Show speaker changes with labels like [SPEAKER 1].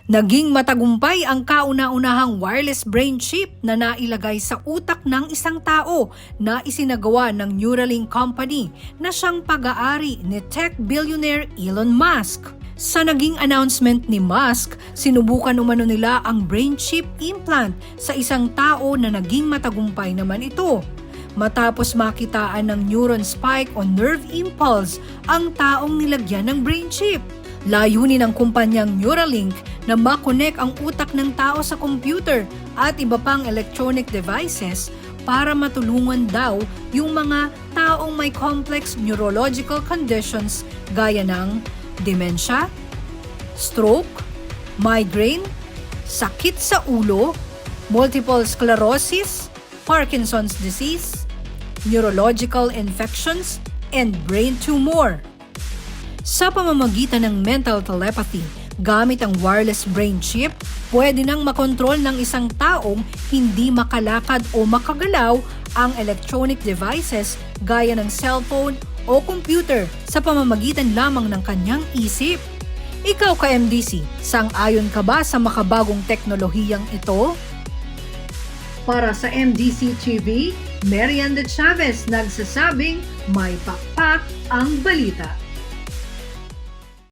[SPEAKER 1] Naging matagumpay ang kauna-unahang wireless brain chip na nailagay sa utak ng isang tao na isinagawa ng Neuralink Company na siyang pag-aari ni tech billionaire Elon Musk. Sa naging announcement ni Musk, sinubukan umano nila ang brain chip implant sa isang tao na naging matagumpay naman ito. Matapos makitaan ng neuron spike o nerve impulse ang taong nilagyan ng brain chip. Layunin ng kumpanyang Neuralink na makonek ang utak ng tao sa computer at iba pang electronic devices para matulungan daw yung mga taong may complex neurological conditions gaya ng dementia, stroke, migraine, sakit sa ulo, multiple sclerosis, Parkinson's disease, neurological infections, and brain tumor. Sa pamamagitan ng mental telepathy, gamit ang wireless brain chip, pwede nang makontrol ng isang taong hindi makalakad o makagalaw ang electronic devices gaya ng cellphone o computer sa pamamagitan lamang ng kanyang isip. Ikaw ka-MDC, sang-ayon ka ba sa makabagong teknolohiyang ito? Para sa MDC TV, Marian De Chavez nagsasabing may pakpak ang balita.